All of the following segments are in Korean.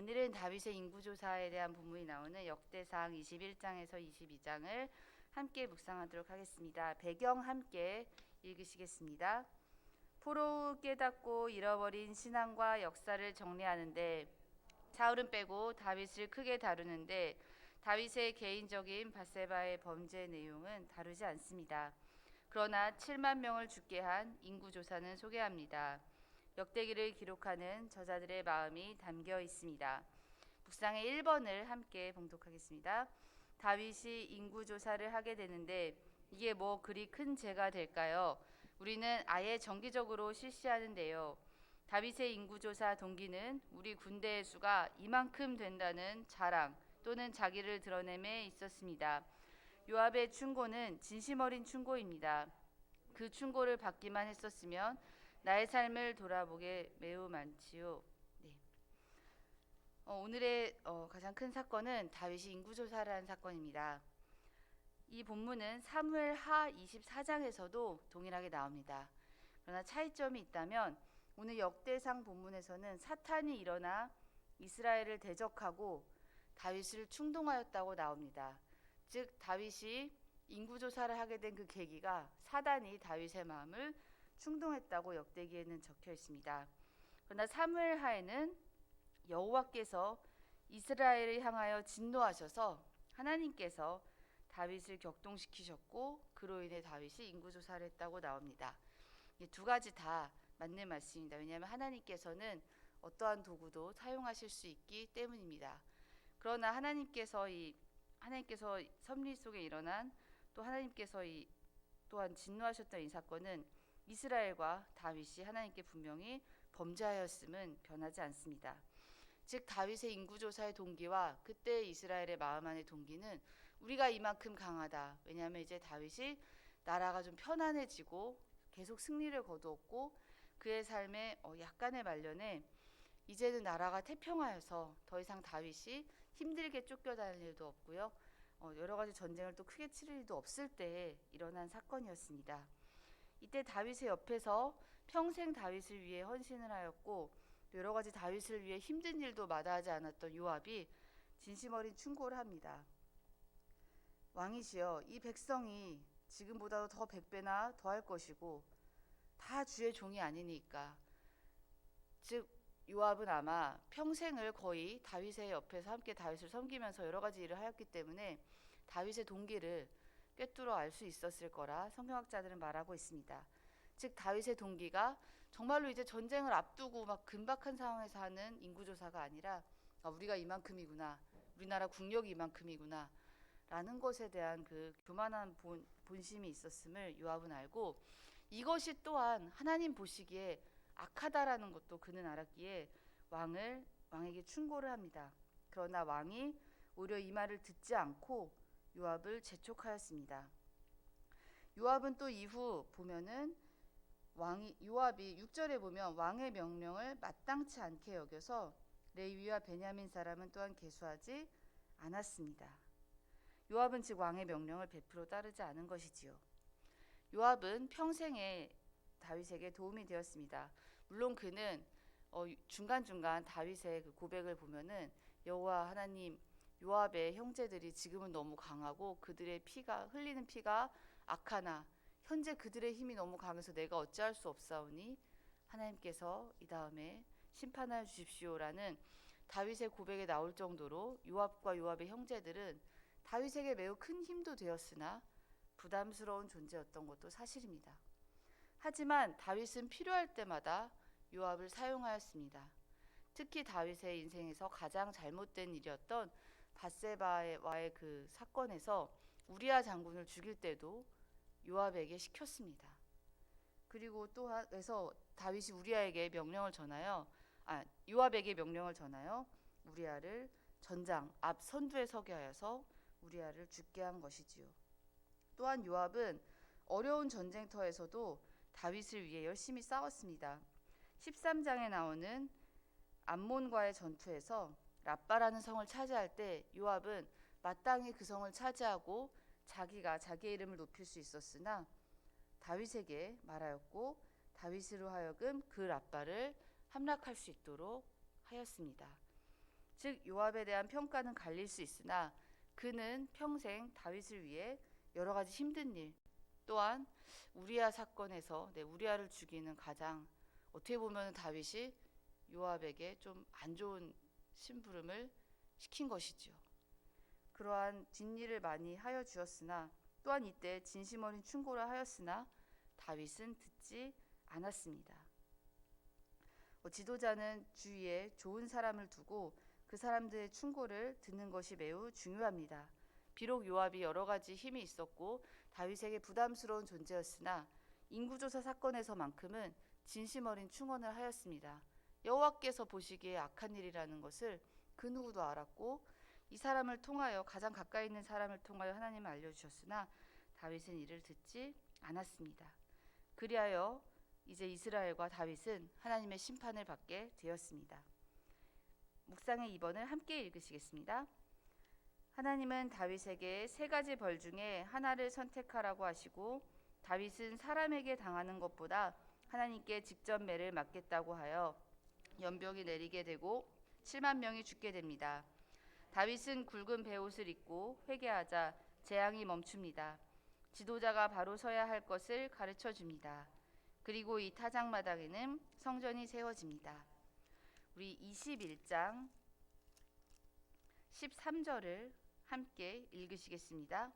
오늘은 다윗의 인구조사에 대한 본문이 나오는 역대상 21장에서 22장을 함께 묵상하도록 하겠습니다. 배경 함께 읽으시겠습니다. 포로 깨닫고 잃어버린 신앙과 역사를 정리하는데 사울은 빼고 다윗을 크게 다루는데 다윗의 개인적인 밧세바의 범죄 내용은 다루지 않습니다. 그러나 7만 명을 죽게 한 인구조사는 소개합니다. 역대기를 기록하는 저자들의 마음이 담겨 있습니다. 묵상의 1번을 함께 봉독하겠습니다. 다윗이 인구조사를 하게 되는데 이게 뭐 그리 큰 죄가 될까요? 우리는 아예 정기적으로 실시하는데요. 다윗의 인구조사 동기는 우리 군대의 수가 이만큼 된다는 자랑 또는 자기를 드러냄에 있었습니다. 요압의 충고는 진심 어린 충고입니다. 그 충고를 받기만 했었으면 나의 삶을 돌아보게 매우 많지요. 네. 오늘의 가장 큰 사건은 다윗이 인구조사를 한 사건입니다. 이 본문은 사무엘하 24장에서도 동일하게 나옵니다. 그러나 차이점이 있다면 오늘 역대상 본문에서는 사탄이 일어나 이스라엘을 대적하고 다윗을 충동하였다고 나옵니다. 즉 다윗이 인구조사를 하게 된 그 계기가 사단이 다윗의 마음을 충동했다고 역대기에는 적혀 있습니다. 그러나 사무엘하에는 여호와께서 이스라엘을 향하여 진노하셔서 하나님께서 다윗을 격동시키셨고 그로 인해 다윗이 인구조사를 했다고 나옵니다. 이 두 가지 다 맞는 말씀입니다. 왜냐하면 하나님께서는 어떠한 도구도 사용하실 수 있기 때문입니다. 그러나 하나님께서 섭리 속에 일어난 또 하나님께서 또한 진노하셨던 이 사건은 이스라엘과 다윗이 하나님께 분명히 범죄하였음은 변하지 않습니다. 즉 다윗의 인구조사의 동기와 그때 이스라엘의 마음 안의 동기는 우리가 이만큼 강하다. 왜냐하면 이제 다윗이 나라가 좀 편안해지고 계속 승리를 거두었고 그의 삶에 약간의 말년에 이제는 나라가 태평하여서 더 이상 다윗이 힘들게 쫓겨다닐 일도 없고요. 여러 가지 전쟁을 또 크게 치를 일도 없을 때에 일어난 사건이었습니다. 이때 다윗의 옆에서 평생 다윗을 위해 헌신을 하였고 여러 가지 다윗을 위해 힘든 일도 마다하지 않았던 요압이 진심 어린 충고를 합니다. 왕이시여, 이 백성이 지금보다도 더 100배나 더할 것이고 다 주의 종이 아니니까. 즉 요압은 아마 평생을 거의 다윗의 옆에서 함께 다윗을 섬기면서 여러 가지 일을 하였기 때문에 다윗의 동기를 꿰뚫어 알 수 있었을 거라 성경학자들은 말하고 있습니다. 즉 다윗의 동기가 정말로 이제 전쟁을 앞두고 막 긴박한 상황에서 하는 인구조사가 아니라 우리가 이만큼이구나, 우리나라 국력이 이만큼이구나 라는 것에 대한 그 교만한 본심이 있었음을 요압은 알고 이것이 또한 하나님 보시기에 악하다라는 것도 그는 알았기에 왕에게 충고를 합니다. 그러나 왕이 오히려 이 말을 듣지 않고 요압을 재촉하였습니다. 요압은 또 이후 보면은 요압이 6절에 보면 왕의 명령을 마땅치 않게 여겨서 레위와 베냐민 사람은 또한 계수하지 않았습니다. 요압은 즉 왕의 명령을 100% 따르지 않은 것이지요. 요압은 평생에 다윗에게 도움이 되었습니다. 물론 그는 중간중간 다윗의 그 고백을 보면은 여호와 하나님, 요압의 형제들이 지금은 너무 강하고 그들의 흘리는 피가 악하나 현재 그들의 힘이 너무 강해서 내가 어찌할 수 없사오니 하나님께서 이 다음에 심판하여 주십시오라는 다윗의 고백에 나올 정도로 요압과 요압의 형제들은 다윗에게 매우 큰 힘도 되었으나 부담스러운 존재였던 것도 사실입니다. 하지만 다윗은 필요할 때마다 요압을 사용하였습니다. 특히 다윗의 인생에서 가장 잘못된 일이었던 밧세바와의 그 사건에서 우리아 장군을 죽일 때도 요압에게 시켰습니다. 그리고 또 그래서 다윗이 요압에게 명령을 전하여 우리아를 전장 앞 선두에 서게 하여서 우리아를 죽게 한 것이지요. 또한 요압은 어려운 전쟁터에서도 다윗을 위해 열심히 싸웠습니다. 13장에 나오는 암몬과의 전투에서 랍바라는 성을 차지할 때 요압은 마땅히 그 성을 차지하고 자기가 자기의 이름을 높일 수 있었으나 다윗에게 말하였고 다윗으로 하여금 그 랍바를 함락할 수 있도록 하였습니다. 즉 요압에 대한 평가는 갈릴 수 있으나 그는 평생 다윗을 위해 여러 가지 힘든 일, 또한 우리아 사건에서 우리아를 죽이는 가장 어떻게 보면 다윗이 요압에게 좀 안 좋은 심부름을 시킨 것이지요. 그러한 뒷일을 많이 하여 주었으나 또한 이때 진심 어린 충고를 하였으나 다윗은 듣지 않았습니다. 지도자는 주위에 좋은 사람을 두고 그 사람들의 충고를 듣는 것이 매우 중요합니다. 비록 요압이 여러 가지 힘이 있었고 다윗에게 부담스러운 존재였으나 인구조사 사건에서만큼은 진심 어린 충언을 하였습니다. 여호와께서 보시기에 악한 일이라는 것을 그 누구도 알았고 이 사람을 통하여 가장 가까이 있는 사람을 통하여 하나님을 알려주셨으나 다윗은 이를 듣지 않았습니다. 그리하여 이제 이스라엘과 다윗은 하나님의 심판을 받게 되었습니다. 묵상의 2번을 함께 읽으시겠습니다. 하나님은 다윗에게 3가지 벌 중에 하나를 선택하라고 하시고 다윗은 사람에게 당하는 것보다 하나님께 직접 매를 맞겠다고 하여 연병이 내리게 되고 7만 명이 죽게 됩니다. 다윗은 굵은 베옷을 입고 회개하자 재앙이 멈춥니다. 지도자가 바로 서야 할 것을 가르쳐 줍니다. 그리고 이 타작마당에는 성전이 세워집니다. 우리 21장 13절을 함께 읽으시겠습니다.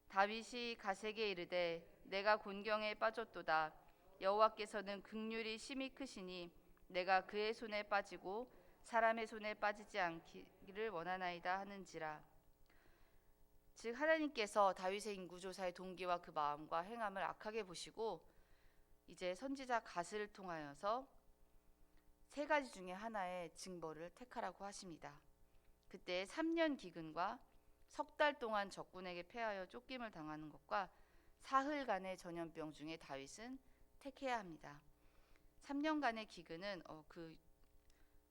다윗이 가세게 이르되 내가 곤경에 빠졌도다. 여호와께서는 긍휼이 심히 크시니 내가 그의 손에 빠지고 사람의 손에 빠지지 않기를 원하나이다 하는지라. 즉 하나님께서 다윗의 인구조사의 동기와 그 마음과 행함을 악하게 보시고 이제 선지자 갓을 통하여서 3가지 중에 하나의 징벌을 택하라고 하십니다. 그때 3년 기근과 석 달 동안 적군에게 패하여 쫓김을 당하는 것과 사흘간의 전염병 중에 다윗은 택해야 합니다. 3년간의 기근은 그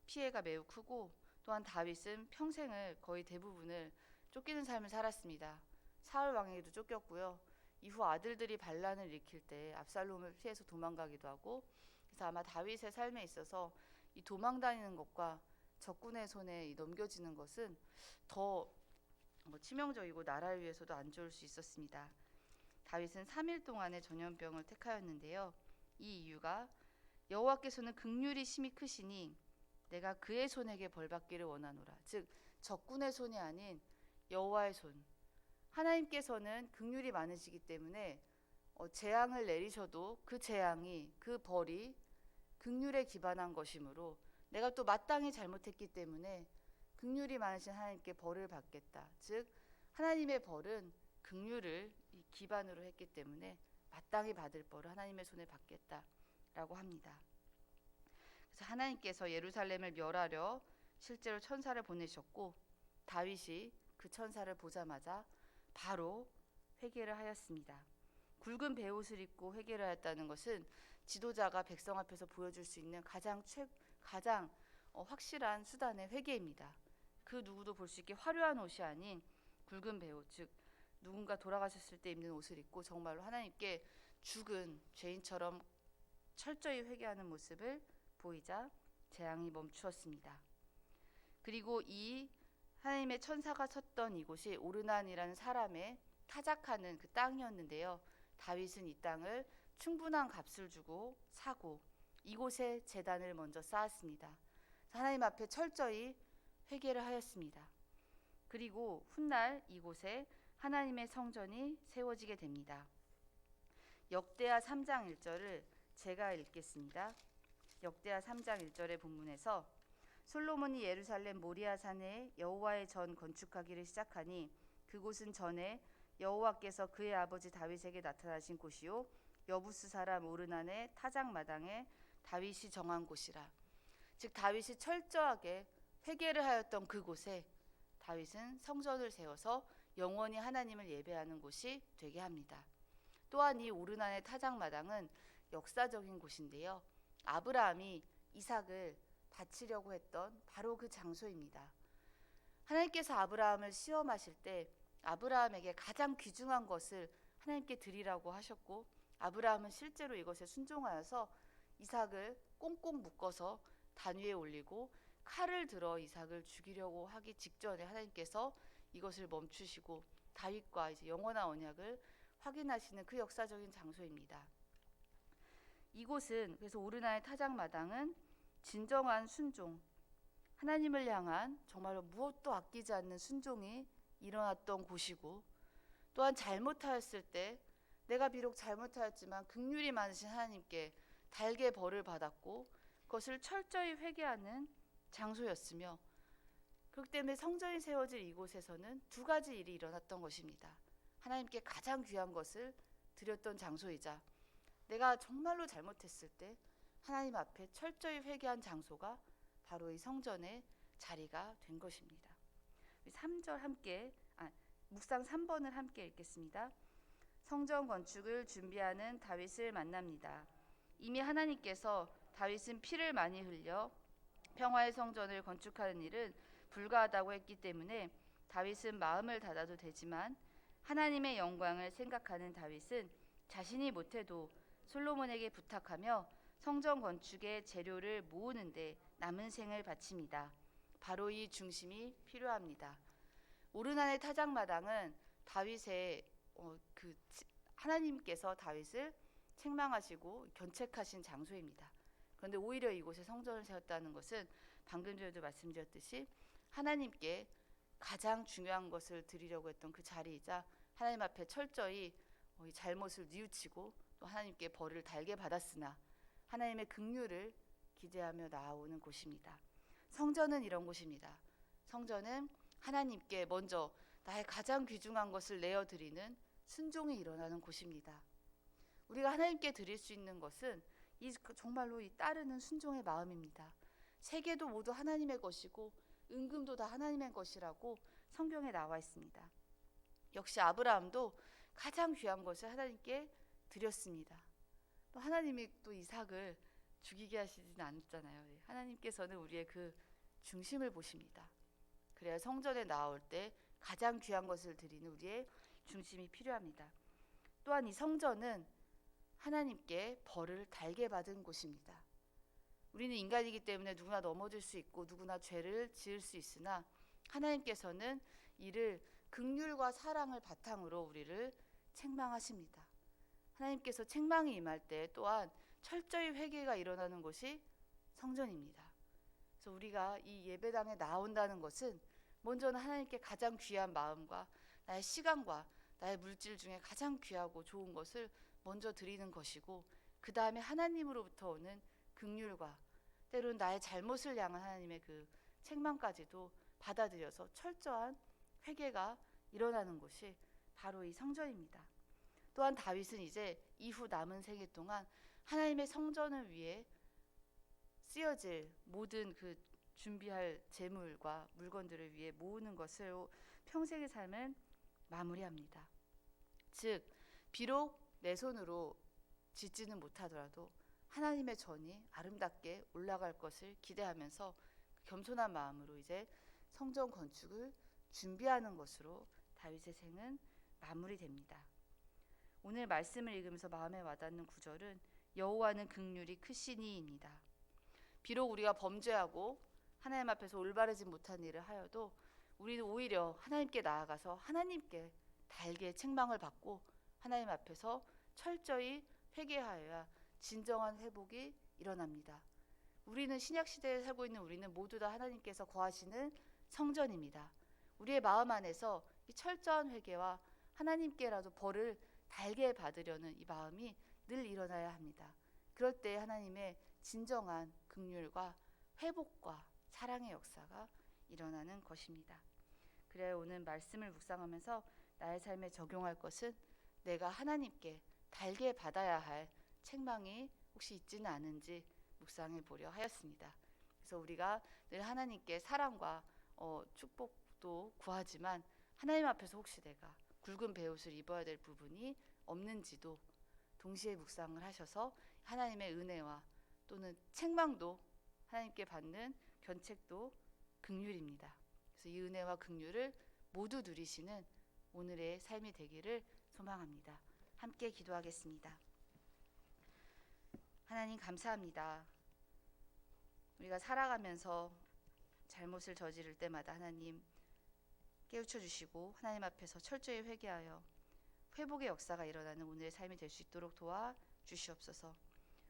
피해가 매우 크고 또한 다윗은 평생을 거의 대부분을 쫓기는 삶을 살았습니다. 사울 왕에게도 쫓겼고요. 이후 아들들이 반란을 일으킬 때 압살롬을 피해서 도망가기도 하고, 그래서 아마 다윗의 삶에 있어서 이 도망다니는 것과 적군의 손에 넘겨지는 것은 더 치명적이고 나라를 위해서도 안 좋을 수 있었습니다. 다윗은 3일 동안의 전염병을 택하였는데요. 이 이유가 여호와께서는 긍휼이 심히 크시니 내가 그의 손에게 벌받기를 원하노라. 즉 적군의 손이 아닌 여호와의 손. 하나님께서는 긍휼이 많으시기 때문에 재앙을 내리셔도 그 재앙이, 그 벌이 긍휼에 기반한 것이므로 내가 또 마땅히 잘못했기 때문에 긍휼이 많으신 하나님께 벌을 받겠다. 즉 하나님의 벌은 긍휼을 기반으로 했기 때문에 마땅히 받을 벌을 하나님의 손에 받겠다라고 합니다. 그래서 하나님께서 예루살렘을 멸하려 실제로 천사를 보내셨고 다윗이 그 천사를 보자마자 바로 회개를 하였습니다. 굵은 베옷을 입고 회개를 하였다는 것은 지도자가 백성 앞에서 보여줄 수 있는 가장 확실한 수단의 회개입니다. 그 누구도 볼 수 있게 화려한 옷이 아닌 굵은 베옷, 즉 누군가 돌아가셨을 때 입는 옷을 입고 정말로 하나님께 죽은 죄인처럼 철저히 회개하는 모습을 보이자 재앙이 멈추었습니다. 그리고 이 하나님의 천사가 섰던 이곳이 오르난이라는 사람의 타작하는 그 땅이었는데요. 다윗은 이 땅을 충분한 값을 주고 사고 이곳에 제단을 먼저 쌓았습니다. 하나님 앞에 철저히 회개를 하였습니다. 그리고 훗날 이곳에 하나님의 성전이 세워지게 됩니다. 역대하 3장 1절을 제가 읽겠습니다. 역대하 3장 1절의 본문에서 솔로몬이 예루살렘 모리아산에 여호와의 전 건축하기를 시작하니 그곳은 전에 여호와께서 그의 아버지 다윗에게 나타나신 곳이요 여부스 사람 오르난의 타작마당에 다윗이 정한 곳이라. 즉 다윗이 철저하게 회개를 하였던 그곳에 다윗은 성전을 세워서 영원히 하나님을 예배하는 곳이 되게 합니다. 또한 이 오르난의 타작마당은 역사적인 곳인데요. 아브라함이 이삭을 바치려고 했던 바로 그 장소입니다. 하나님께서 아브라함을 시험하실 때 아브라함에게 가장 귀중한 것을 하나님께 드리라고 하셨고 아브라함은 실제로 이것에 순종하여서 이삭을 꽁꽁 묶어서 단 위에 올리고 칼을 들어 이삭을 죽이려고 하기 직전에 하나님께서 이것을 멈추시고 다윗과 이제 영원한 언약을 확인하시는 그 역사적인 장소입니다. 이곳은 그래서 오르나의 타작마당은 진정한 순종, 하나님을 향한 정말로 무엇도 아끼지 않는 순종이 일어났던 곳이고, 또한 잘못하였을 때 내가 비록 잘못하였지만 긍휼이 많으신 하나님께 달게 벌을 받았고 그것을 철저히 회개하는 장소였으며, 그렇기 때문에 성전이 세워질 이곳에서는 두 가지 일이 일어났던 것입니다. 하나님께 가장 귀한 것을 드렸던 장소이자 내가 정말로 잘못했을 때 하나님 앞에 철저히 회개한 장소가 바로 이 성전의 자리가 된 것입니다. 3절 함께 묵상 3번을 함께 읽겠습니다. 성전 건축을 준비하는 다윗을 만납니다. 이미 하나님께서 다윗은 피를 많이 흘려 평화의 성전을 건축하는 일은 불가하다고 했기 때문에 다윗은 마음을 닫아도 되지만, 하나님의 영광을 생각하는 다윗은 자신이 못해도 솔로몬에게 부탁하며 성전 건축의 재료를 모으는데 남은 생을 바칩니다. 바로 이 중심이 필요합니다. 오르난의 타작마당은 다윗의 하나님께서 다윗을 책망하시고 견책하신 장소입니다. 그런데 오히려 이곳에 성전을 세웠다는 것은 방금 전에도 말씀드렸듯이 하나님께 가장 중요한 것을 드리려고 했던 그 자리이자 하나님 앞에 철저히 이 잘못을 뉘우치고 또 하나님께 벌을 달게 받았으나 하나님의 긍휼을 기대하며 나아오는 곳입니다. 성전은 이런 곳입니다. 성전은 하나님께 먼저 나의 가장 귀중한 것을 내어드리는 순종이 일어나는 곳입니다. 우리가 하나님께 드릴 수 있는 것은 정말로 이 따르는 순종의 마음입니다. 세계도 모두 하나님의 것이고 은금도 다 하나님의 것이라고 성경에 나와 있습니다. 역시 아브라함도 가장 귀한 것을 하나님께 드렸습니다. 또 하나님이 또 이삭을 죽이게 하시진 않았잖아요. 하나님께서는 우리의 그 중심을 보십니다. 그래야 성전에 나올 때 가장 귀한 것을 드리는 우리의 중심이 필요합니다. 또한 이 성전은 하나님께 벌을 달게 받은 곳입니다. 우리는 인간이기 때문에 누구나 넘어질 수 있고 누구나 죄를 지을 수 있으나 하나님께서는 이를 긍휼과 사랑을 바탕으로 우리를 책망하십니다. 하나님께서 책망이 임할 때 또한 철저히 회개가 일어나는 곳이 성전입니다. 그래서 우리가 이 예배당에 나온다는 것은 먼저는 하나님께 가장 귀한 마음과 나의 시간과 나의 물질 중에 가장 귀하고 좋은 것을 먼저 드리는 것이고, 그 다음에 하나님으로부터 오는 긍휼과 때로는 나의 잘못을 향한 하나님의 그 책망까지도 받아들여서 철저한 회개가 일어나는 곳이 바로 이 성전입니다. 또한 다윗은 이제 이후 남은 생애 동안 하나님의 성전을 위해 쓰여질 모든 그 준비할 재물과 물건들을 위해 모으는 것으로 평생의 삶을 마무리합니다. 즉 비록 내 손으로 짓지는 못하더라도 하나님의 전이 아름답게 올라갈 것을 기대하면서 겸손한 마음으로 이제 성전 건축을 준비하는 것으로 다윗의 생은 마무리됩니다. 오늘 말씀을 읽으면서 마음에 와닿는 구절은 여호와는 긍휼이 크시니입니다. 비록 우리가 범죄하고 하나님 앞에서 올바르지 못한 일을 하여도 우리는 오히려 하나님께 나아가서 하나님께 달게 책망을 받고 하나님 앞에서 철저히 회개하여야 진정한 회복이 일어납니다. 우리는 신약시대에 살고 있는 우리는 모두 다 하나님께서 거하시는 성전입니다. 우리의 마음 안에서 이 철저한 회개와 하나님께라도 벌을 달게 받으려는 이 마음이 늘 일어나야 합니다. 그럴 때 하나님의 진정한 긍휼과 회복과 사랑의 역사가 일어나는 것입니다. 그래 오늘 말씀을 묵상하면서 나의 삶에 적용할 것은 내가 하나님께 달게 받아야 할 책망이 혹시 있지는 않은지 묵상해 보려 하였습니다. 그래서 우리가 늘 하나님께 사랑과 축복도 구하지만 하나님 앞에서 혹시 내가 굵은 베옷을 입어야 될 부분이 없는지도 동시에 묵상을 하셔서 하나님의 은혜와 또는 책망도 하나님께 받는 견책도 긍휼입니다. 그래서 이 은혜와 긍휼을 모두 누리시는 오늘의 삶이 되기를 소망합니다. 함께 기도하겠습니다. 하나님 감사합니다. 우리가 살아가면서 잘못을 저지를 때마다 하나님 깨우쳐 주시고 하나님 앞에서 철저히 회개하여 회복의 역사가 일어나는 오늘의 삶이 될 수 있도록 도와 주시옵소서.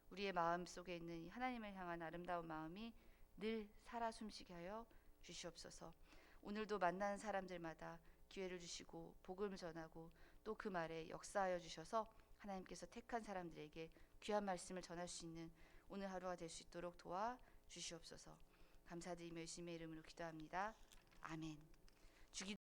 우리의 마음 속에 있는 이 하나님을 향한 아름다운 마음이 늘 살아 숨쉬게 하여 주시옵소서. 오늘도 만나는 사람들마다 기회를 주시고 복음을 전하고 또 그 말에 역사하여 주셔서 하나님께서 택한 사람들에게 귀한 말씀을 전할 수 있는 오늘 하루가 될 수 있도록 도와 주시옵소서. 감사드리며 예수님의 이름으로 기도합니다. 아멘.